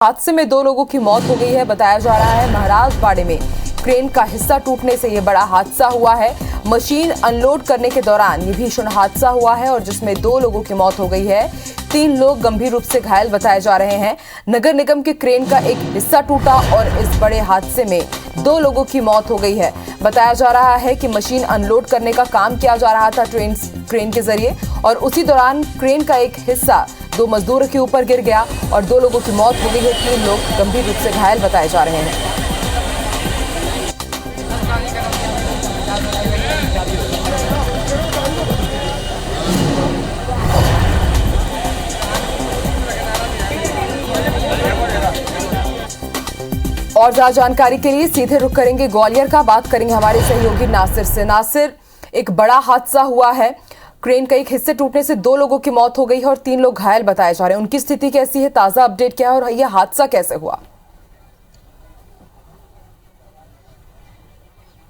हादसे में 2 लोगों की मौत हो गई है। बताया जा रहा है महाराजबाड़े में क्रेन का हिस्सा टूटने से ये बड़ा हादसा हुआ है। मशीन अनलोड करने के दौरान ये भीषण हादसा हुआ है और जिसमें 2 लोगों की मौत हो गई है। 3 लोग गंभीर रूप से घायल बताए जा रहे हैं। नगर निगम के क्रेन का एक हिस्सा टूटा और इस बड़े हादसे में 2 लोगों की मौत हो गई है। बताया जा रहा है कि मशीन अनलोड करने का काम किया जा रहा था क्रेन के जरिए और उसी दौरान क्रेन का एक हिस्सा 2 मजदूरों के ऊपर गिर गया और 2 लोगों की मौत हो गई है। 3 लोग गंभीर रूप से घायल बताए जा रहे हैं। और ज्यादा जानकारी के लिए सीधे रुख करेंगे ग्वालियर का। बात करेंगे हमारे सहयोगी नासिर से। नासिर, एक बड़ा हादसा हुआ है। क्रेन का एक हिस्से टूटने से 2 लोगों की मौत हो गई है और 3 लोग घायल बताए जा रहे हैं। उनकी स्थिति कैसी है, ताजा अपडेट क्या है और यह हादसा कैसे हुआ?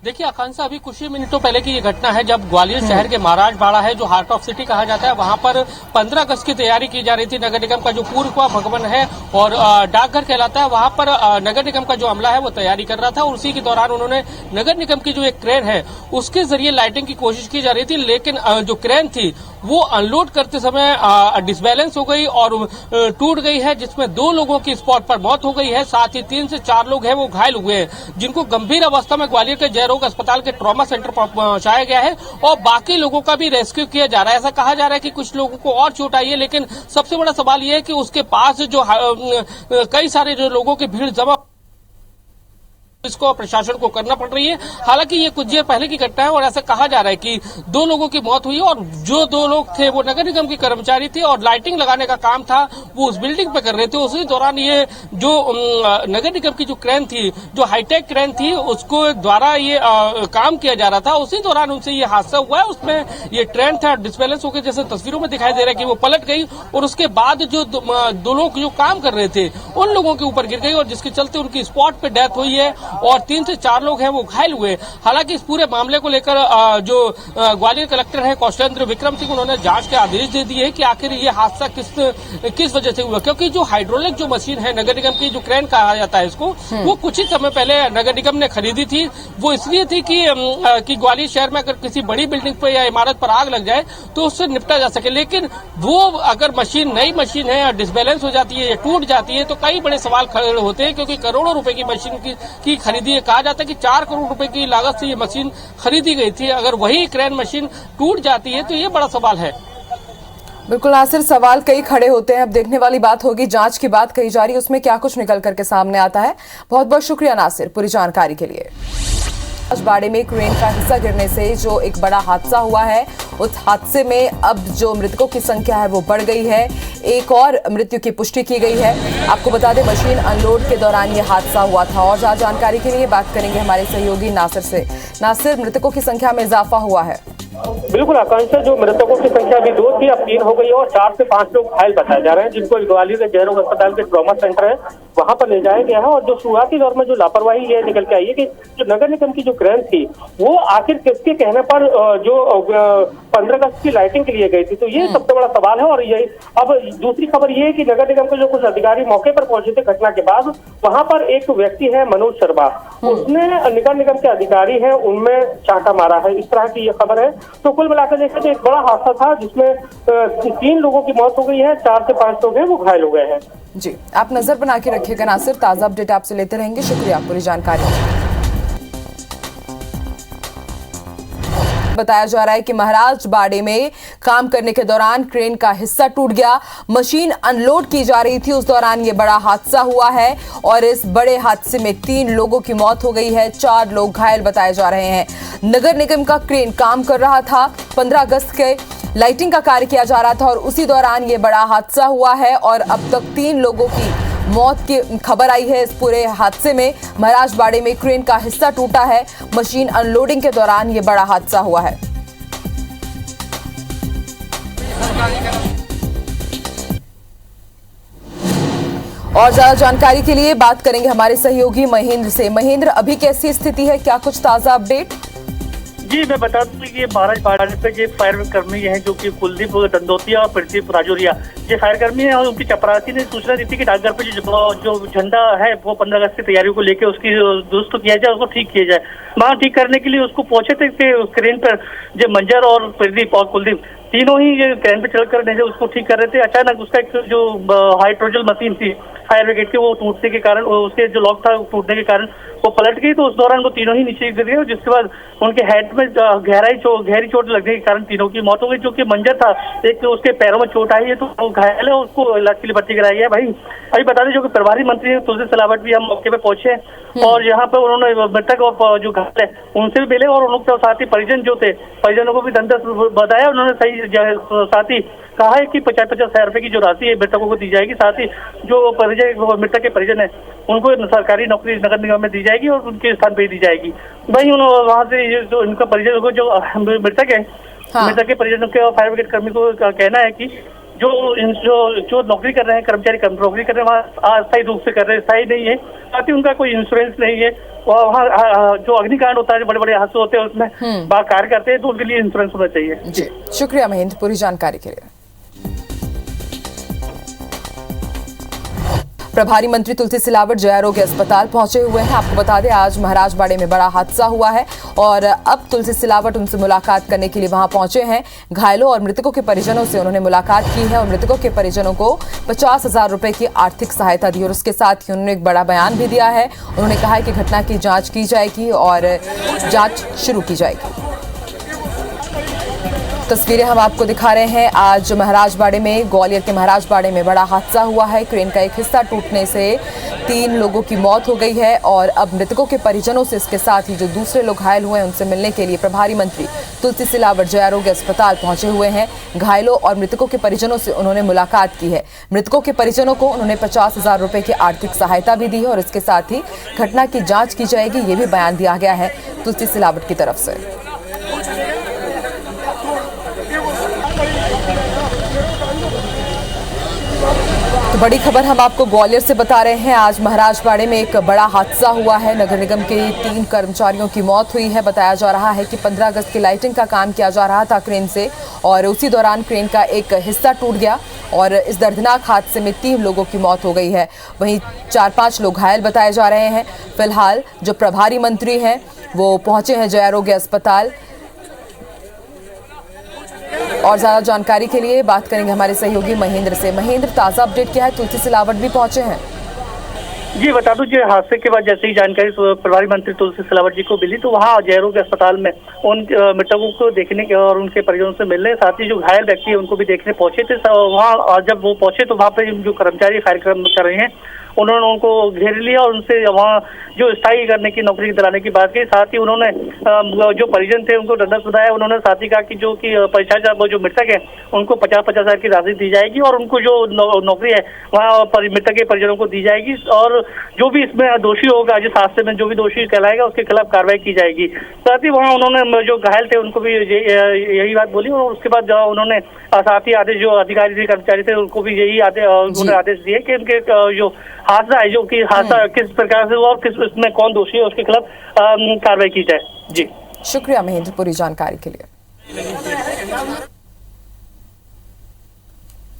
देखिए आकांक्षा, अभी कुछ ही मिनटों पहले की ये घटना है जब ग्वालियर शहर के महाराजबाड़ा है, जो हार्ट ऑफ सिटी कहा जाता है, वहां पर 15 अगस्त की तैयारी की जा रही थी। नगर निगम का जो पूर्व भवन है और डाकघर कहलाता है, वहां पर नगर निगम का जो अमला है वो तैयारी कर रहा था और उसी के दौरान उन्होंने नगर निगम की जो एक क्रेन है उसके जरिए लाइटिंग की कोशिश की जा रही थी, लेकिन जो क्रेन थी वो अनलोड करते समय डिसबैलेंस हो गई और टूट गई है, जिसमें 2 लोगों की स्पॉट पर मौत हो गई है। साथ ही 3 से 4 लोग हैं वो घायल हुए हैं, जिनको गंभीर अवस्था में ग्वालियर के रोग अस्पताल के ट्रॉमा सेंटर पर पहुंचाया गया है और बाकी लोगों का भी रेस्क्यू किया जा रहा है। ऐसा कहा जा रहा है कि कुछ लोगों को और चोट आई है, लेकिन सबसे बड़ा सवाल यह है कि उसके पास जो कई सारे जो लोगों की भीड़ जमा इसको प्रशासन को करना पड़ रही है। हालांकि ये कुछ देर पहले की घटना है और ऐसा कहा जा रहा है कि 2 लोगों की मौत हुई और जो 2 लोग थे वो नगर निगम के कर्मचारी थे और लाइटिंग लगाने का काम था वो उस बिल्डिंग पे कर रहे थे। उसी दौरान ये जो नगर निगम की जो क्रेन थी, जो हाईटेक क्रेन थी, उसको द्वारा ये काम किया जा रहा था। उसी दौरान उनसे ये हादसा हुआ है। उसमें ये ट्रेन था डिसबैलेंस होकर, जैसे तस्वीरों में दिखाई दे रहा है कि वो पलट गई और उसके बाद जो 2 लोग जो काम कर रहे थे उन लोगों के ऊपर गिर गई और जिसके चलते उनकी स्पॉट पे डेथ हुई है और 3 से 4 लोग हैं वो घायल हुए। हालांकि इस पूरे मामले को लेकर जो ग्वालियर कलेक्टर है कौशलेंद्र विक्रम सिंह, उन्होंने जांच के आदेश दे दिए कि आखिर ये हादसा किस वजह से हुआ, क्योंकि जो हाइड्रोलिक जो मशीन है नगर निगम की, जो क्रेन कहा जाता है इसको, वो कुछ ही समय पहले नगर निगम ने खरीदी थी। वो इसलिए थी कि ग्वालियर शहर में अगर किसी बड़ी बिल्डिंग पर या इमारत पर आग लग जाए तो उससे निपटा जा सके, लेकिन वो अगर मशीन नई मशीन है, डिसबैलेंस हो जाती है या टूट जाती है तो कई बड़े सवाल खड़े होते हैं, क्योंकि करोड़ों रुपए की मशीन की खरीदी है। कहा जाता है कि 4 करोड़ रुपए की लागत से ये मशीन खरीदी गई थी। अगर वही क्रेन मशीन टूट जाती है तो ये बड़ा सवाल है। बिल्कुल नासिर, सवाल कई खड़े होते हैं। अब देखने वाली बात होगी, जांच की बात कही जा रही है, उसमें क्या कुछ निकल करके सामने आता है। बहुत बहुत शुक्रिया नासिर पूरी जानकारी के लिए। बाड़े में क्रेन का हिस्सा गिरने से जो एक बड़ा हादसा हुआ है, उस हादसे में अब जो मृतकों की संख्या है वो बढ़ गई है। एक और मृत्यु की पुष्टि की गई है। आपको बता दें मशीन अनलोड के दौरान ये हादसा हुआ था। और ज्यादा जानकारी के लिए बात करेंगे हमारे सहयोगी नासिर से। नासिर, मृतकों की संख्या में इजाफा हुआ है? बिल्कुल आकांक्षा, जो मृतकों की संख्या अभी 2 थी, अब 3 हो गई और 4 से 5 लोग घायल बताए जा रहे हैं, जिनको ग्वालियर के रोग अस्पताल के ट्रॉमा सेंटर है वहां पर ले जाया गया है। और जो शुरुआती दौर में जो लापरवाही ये निकल के आई है कि जो नगर निगम की जो क्रेन थी वो आखिर किसके कहने पर जो 15 अगस्त की लाइटिंग के लिए गई थी, तो ये सबसे बड़ा सवाल है। और यही अब दूसरी खबर ये है कि नगर निगम के जो कुछ अधिकारी मौके पर पहुंचे थे घटना के बाद, वहां पर एक व्यक्ति है मनोज शर्मा, उसने नगर निगम के अधिकारी है उनमें चांटा मारा है, इस तरह की ये खबर है। तो कुल मिलाकर देखें तो एक बड़ा हादसा था जिसमें 3 लोगों की मौत हो गई है, 4 से 5 लोग हैं वो घायल हो गए हैं। जी, आप नजर बना के रखिएगा नासिर, ताजा अपडेट आपसे लेते रहेंगे। शुक्रिया पूरी जानकारी। बताया जा रहा है कि महाराजबाड़े में काम करने के दौरान क्रेन का हिस्सा टूट गया, मशीन अनलोड की जा रही थी, उस दौरान ये बड़ा हादसा हुआ है और इस बड़े हादसे में 3 लोगों की मौत हो गई है, 4 लोग घायल बताए जा रहे हैं। नगर निगम का क्रेन काम कर रहा था, 15 अगस्त के लाइटिंग का कार्य किया जा रहा था और उसी दौरान ये बड़ा हादसा हुआ है और अब तक 3 लोगों की मौत की खबर आई है। इस पूरे हादसे में महाराजबाड़े में क्रेन का हिस्सा टूटा है, मशीन अनलोडिंग के दौरान ये बड़ा हादसा हुआ है। और ज्यादा जानकारी के लिए बात करेंगे हमारे सहयोगी महेंद्र से। महेंद्र, अभी कैसी स्थिति है, क्या कुछ ताजा अपडेट? जी, मैं बता दूं कि ये महाराजबाड़ा पे जो फायर कर्मी हैं जो कि कुलदीप दंदोतिया और प्रदीप राजौरिया ये फायर कर्मी है और उनकी चपरासी ने सूचना दी थी कि डाकघर पे जो झंडा है वो 15 अगस्त की तैयारियों को लेकर उसकी दुरुस्त किया जाए, उसको ठीक किया जाए। वहाँ ठीक करने के लिए उसको पहुंचे थे क्रेन पर जो मंजर और प्रदीप और कुलदीप तीनों ही ये क्रेन पे चढ़कर उसको ठीक कर रहे थे। अचानक उसका एक जो हाइड्रोजल मशीन थी फायर ब्रिगेड की वो टूटने के कारण, उसके जो लॉक था टूटने के कारण वो पलट गई। तो उस दौरान वो तीनों ही नीचे गिर गए, जिसके बाद उनके हेड में गहरी चोट लगने के कारण तीनों की मौत हो गई। जो कि मंजर था एक उसके पैरों में चोट आई है तो वो घायल है, उसको इलाज के लिए भर्ती कराया गया। भाई अभी बता दें जो कि प्रभारी मंत्री तुलसी सिलावट भी हम मौके पे पहुंचे और यहाँ पे उन्होंने मृतक और जो घायल है उनसे भी मिले और उनके साथ ही परिजन जो थे परिजनों को भी धनतेरस बताया। उन्होंने सही साथ ही कहा है कि 50-50 हजार रुपए की जो राशि है मृतकों को दी जाएगी। साथ ही जो मृतक के परिजन है उनको सरकारी नौकरी नगर निगम में दी जाएगी और उनके स्थान पर दी जाएगी। वही वहाँ से जो उनका परिजन को जो मृतक है मृतक के परिजनों के फायर ब्रिगेड कर्मी को कहना है कि जो नौकरी कर रहे हैं कर्मचारी नौकरी कर रहे हैं वहाँ अस्थायी रूप से कर रहे हैं, स्थायी नहीं है। साथ ही उनका कोई इंश्योरेंस नहीं है। वहाँ जो अग्निकांड होता है, जो बड़े बड़े हादसे होते हैं उसमें कार्य करते हैं तो उनके लिए इंश्योरेंस होना चाहिए। जी शुक्रिया महेंद्र पूरी जानकारी के लिए। प्रभारी मंत्री तुलसी सिलावट जय आरोग्य अस्पताल पहुंचे हुए हैं। आपको बता दें आज महाराजबाड़े में बड़ा हादसा हुआ है और अब तुलसी सिलावट उनसे मुलाकात करने के लिए वहां पहुंचे हैं। घायलों और मृतकों के परिजनों से उन्होंने मुलाकात की है और मृतकों के परिजनों को 50,000 रुपए की आर्थिक सहायता दी और उसके साथ ही उन्होंने एक बड़ा बयान भी दिया है। उन्होंने कहा है कि घटना की जांच की जाएगी और जांच शुरू की जाएगी। तस्वीरें हम आपको दिखा रहे हैं। आज महाराजबाड़े में, ग्वालियर के महाराजबाड़े में बड़ा हादसा हुआ है। क्रेन का एक हिस्सा टूटने से 3 लोगों की मौत हो गई है और अब मृतकों के परिजनों से इसके साथ ही जो दूसरे लोग घायल हुए हैं उनसे मिलने के लिए प्रभारी मंत्री तुलसी सिलावट जय आरोग्य अस्पताल पहुंचे हुए हैं। घायलों और मृतकों के परिजनों से उन्होंने मुलाकात की है। मृतकों के परिजनों को उन्होंने 50,000 रुपए की आर्थिक सहायता भी दी है और इसके साथ ही घटना की जाँच की जाएगी, ये भी बयान दिया गया है तुलसी सिलावट की तरफ से। तो बड़ी खबर हम आपको ग्वालियर से बता रहे हैं। आज महाराजबाड़े में एक बड़ा हादसा हुआ है। नगर निगम के 3 कर्मचारियों की मौत हुई है। बताया जा रहा है कि 15 अगस्त की लाइटिंग का काम किया जा रहा था क्रेन से और उसी दौरान क्रेन का एक हिस्सा टूट गया और इस दर्दनाक हादसे में 3 लोगों की मौत हो गई है। वहीं 4-5 लोग घायल बताए जा रहे हैं। फिलहाल जो प्रभारी मंत्री हैं वो पहुंचे हैं जय आरोग्य अस्पताल और ज्यादा जानकारी के लिए बात करेंगे हमारे सहयोगी महेंद्र से। महेंद्र, ताजा अपडेट क्या है? तुलसी सिलावट भी पहुंचे हैं। जी बता दूं, जो हादसे के बाद जैसे ही जानकारी प्रभारी मंत्री तुलसी सिलावट जी को मिली तो वहाँ जय आरोग्य अस्पताल में उन मृतकों को देखने के और उनके परिजनों से मिलने, साथ ही जो घायल व्यक्ति है उनको भी देखने पहुंचे थे। वहाँ जब वो पहुंचे तो वहाँ पे जो कर्मचारी कार्यक्रम कर रहे हैं उन्होंने उनको घेर लिया और उनसे वहाँ जो स्थायी करने की नौकरी दिलाने की बात की। साथ ही उन्होंने जो परिजन थे उनको ढंढस बताया। उन्होंने साथ ही कहा कि जो कि जो मृतक है उनको 50-50 हजार की राशि दी जाएगी और उनको जो नौकरी है वहाँ मृतक के परिजनों को दी जाएगी और जो भी इसमें दोषी होगा, जिस हादसे में जो भी दोषी कहलाएगा उसके खिलाफ कार्रवाई की जाएगी। साथ ही वहाँ उन्होंने जो घायल थे उनको भी यही बात बोली और उसके बाद उन्होंने साथ ही आदेश जो अधिकारी थे कर्मचारी थे उनको भी यही आदेश दिए कि उनके जो हादसा है, जो कि हादसा किस प्रकार से हुआ और किस उसमें कौन दोषी है उसके खिलाफ कार्रवाई की जाए। जी शुक्रिया महेंद्र पूरी जानकारी के लिए।